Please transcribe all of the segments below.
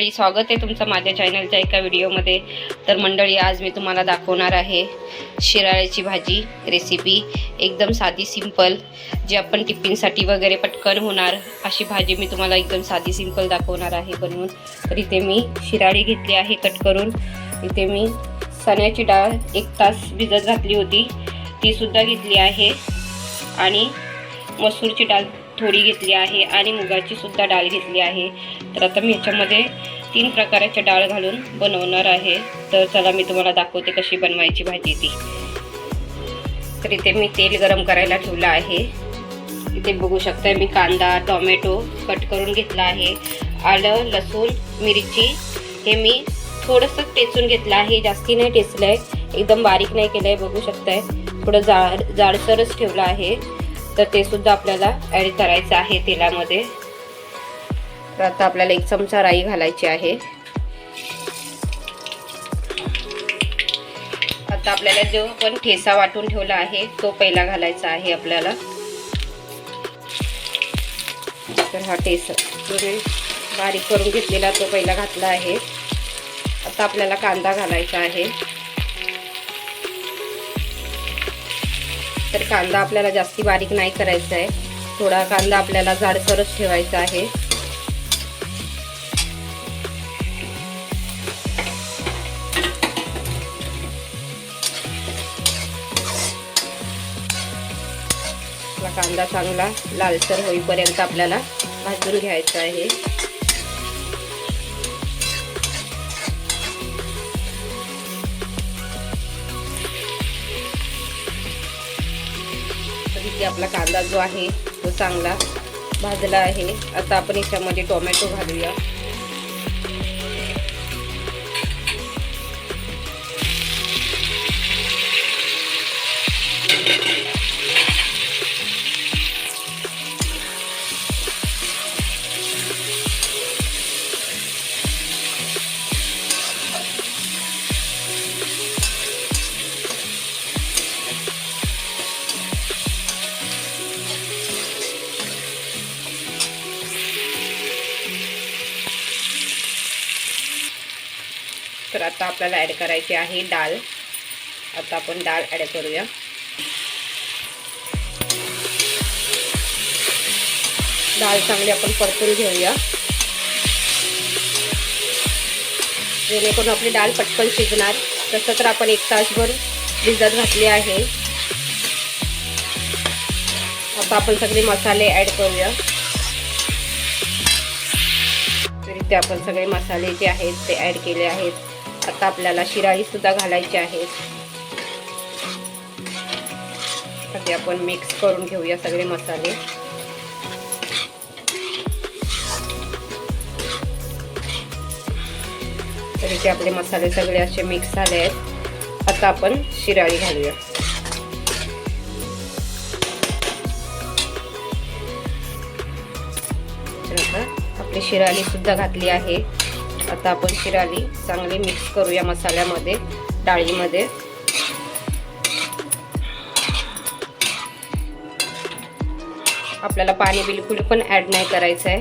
मंडळी, स्वागत आहे तुमचं माझ्या चॅनलच्या एका व्हिडिओमध्ये। तर मंडळी, आज मी तुम्हाला दाखवणार आहे शिराळ्याची भाजी रेसिपी। एकदम साधी सिंपल, जी आपण टिफिनसाठी वगैरे पटकन होणार अशी भाजी मी तुम्हाला एकदम साधी सिंपल दाखवणार आहे बनवून। तर इथे मी शिराळी घेतली आहे कट करून। इथे मी चण्याची डाळ 1 तास भिजत घातली होती, ती सुद्धा घेतली आहे। आणि मसूरची डाळ थोडी घेतली आहे आणि मुगाची सुद्धा डाळ घेतली आहे। तर आता मी ह्याच्यामध्ये 3 प्रकारच्या डाळ घालून बनवणार आहे। तर चला मी तुम्हाला दाखवते कशी बनवायची भाजी ती। तर इथे मी तेल गरम करायला ठेवलं आहे। इथे बघू शकता मी कांदा टोमॅटो कट करून घेतला आहे। आलं लसूण मिरची हे मी थोडंसं टेचून घेतलं आहे, जास्ती नाही टेचलंय, एकदम बारीक नाही केलंय। बघू शकताय थोडं जाडसरच ठेवलं आहे। तर ते सुद्धा आपल्याला ॲड करायचं आहे तेलामध्ये। तर आता आपल्याला 1 चमचा राई घालायची आहे। आता आपल्याला जो आपण ठेचा वाटून ठेवला आहे तो पहिला घालायचा आहे आपल्याला। तर हा ठेचा बारीक करून घेतलेला तो पहिला घातला आहे। आता आपल्याला कांदा घालायचा आहे। तर कांदा आपल्याला जास्ती बारीक नाही करायचा आहे, थोडा कांदा आपल्याला जाडसरच ठेवायचा आहे। कांदा चांगला लालसर होईपर्यंत आपल्याला भाजून घ्यायचा आहे। इथे आपला कांदा जो आहे तो चांगला भाजला आहे। आता आपण याच्यामध्ये टोमॅटो घालूया। तर आता आपल्याला ॲड करायची आहे डाळ। आता आपण डाळ ॲड करूया। डाळ चांगली आपण परतून घेऊया, जेणेकरून आपली डाळ पटकन शिजणार। तसं तर आपण 1 तासभर भिजत घातली आहे। आता आपण सगळे मसाले ॲड करूया। तर इथे आपण सगळे मसाले जे आहेत ते ॲड केले आहेत। आता आपल्याला शिराळी सुद्धा घालायची आहे। आता आपण मिक्स करून घेऊया सगळे मसाले। तर इथे आपले मसाले सगळे असे मिक्स झाले आहेत। आता आपण शिराळी घालूया। तर आता आपली शिराळी सुद्धा घातली आहे। आता आपण शिराळी चांगली मिक्स करूया मसाल्यामध्ये, डाळीमध्ये। आपल्याला पाणी बिलकुल पण ॲड नाही करायचं आहे,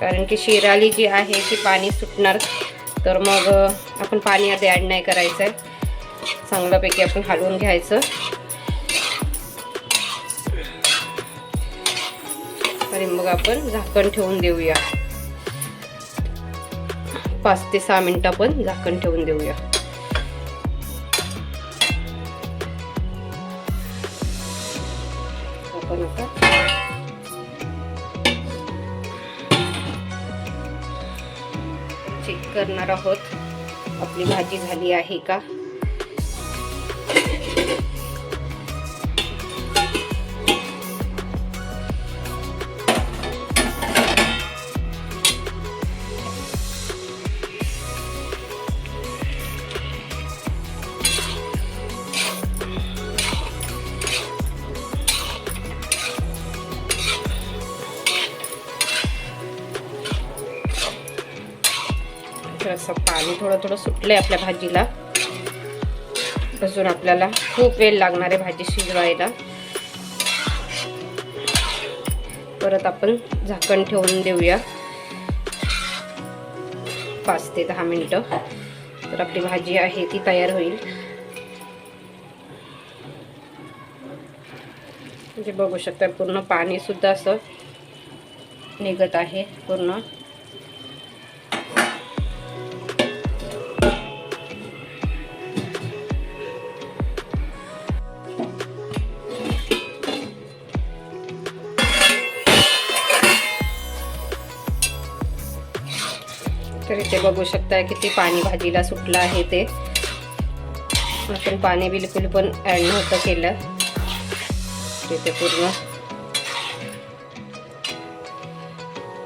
कारण की शिराळी जी आहे ती पाणी सुटणार। तर मग आपण पाणी आधी ॲड नाही करायचं आहे। चांगल्यापैकी आपण हलवून घ्यायचं आणि मग आपण झाकण ठेवून देऊया। 5 ते 6 मिनिटं आपण झाकण ठेवून देऊया। आपण आता चेक करणार आहोत आपली भाजी झाली आहे का। असं पाणी थोडं थोडं सुटलंय आपल्या भाजीला। अजून आपल्याला खूप वेळ लागणार आहे भाजी शिजवायला। परत आपण झाकण ठेवून देऊया 5 ते 10 मिनिटं. तर आपली भाजी आहे ती तयार होईल. म्हणजे बघू शकता पूर्ण पाणी सुद्धा असं निघत आहे पूर्ण. तर इथे बघू शकता किती पाणी भाजीला सुटलं आहे. ते आपण पाणी बिलकुल पण ॲड नव्हतं केलं. इथे पूर्ण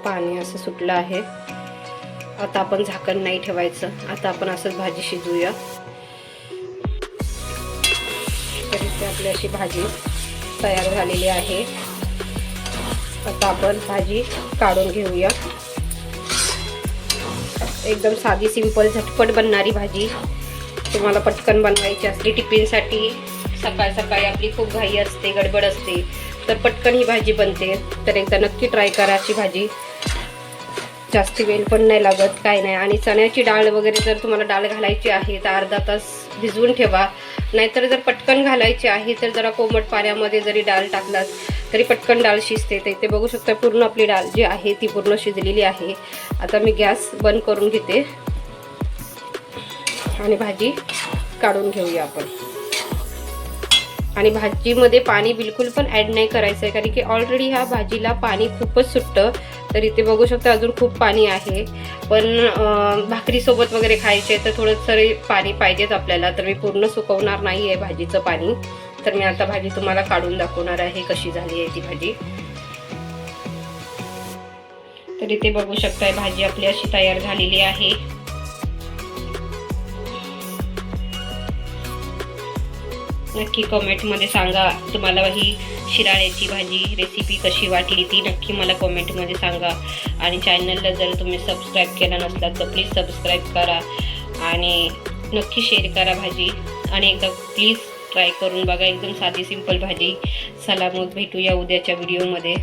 पाणी असं सुटलं आहे. आता आपण झाकण नाही ठेवायचं. आता आपण असंच भाजी शिजवूया. तर इथे आपली अशी भाजी तयार झालेली आहे. आता आपण भाजी काढून घेऊया. एकदम साधी सिंपल झटपट बनणारी भाजी. तुम्हाला पटकन बनवायची असली टिफिनसाठी, सकाळ सकाळी आपली खूप घाई असते, गडबड असते, तर पटकन ही भाजी बनते. तर एकदा नक्की ट्राय करा अशी भाजी. जास्त वेळ पण नाही लागत, काय नाही. आणि चण्याची डाळ वगैरे जर तुम्हाला डाळ घालायची आहे तर अर्धा तास भिजवून ठेवा. नाहीतर जर पटकन घालायची आहे तर जरा कोमट पाण्यामध्ये जरी डाळ टाकलात तरी पटकन डाळ शिजते. तर इथे बघू शकता पूर्ण आपली डाळ जी आहे ती पूर्ण शिजलेली आहे. आता मी गॅस बंद करून घेते आणि भाजी काढून घेऊया आपण. आणि भाजीमध्ये पाणी बिलकुल पण ॲड नाही करायचं आहे, कारण की ऑलरेडी ह्या भाजीला पाणी खूपच सुटतं. तर इथे बघू शकता अजून खूप पाणी आहे. पण भाकरीसोबत वगैरे खायचे तर थोडंसं पाणी पाहिजेच आपल्याला. तर मी पूर्ण सुकवणार नाही आहे भाजीचं पाणी. तर मी आता भाजी तुम्हाला काढून दाखवणार आहे कशी झाली आहे ती भाजी. तर इथे बघू शकताय भाजी आपली अशी तयार झालेली आहे. नक्की कमेंटमध्ये सांगा तुम्हाला ही शिराळ्याची भाजी रेसिपी कशी वाटली, ती नक्की मला कमेंटमध्ये सांगा. आणि चॅनलला जर तुम्ही सबस्क्राईब केला नसला तर प्लीज सबस्क्राईब करा आणि नक्की शेअर करा भाजी. आणि एकदा प्लीज ट्राय करून बघा. एकदम साधी सिंपल भाजी. चला मग भेटूया उद्याच्या व्हिडिओमध्ये.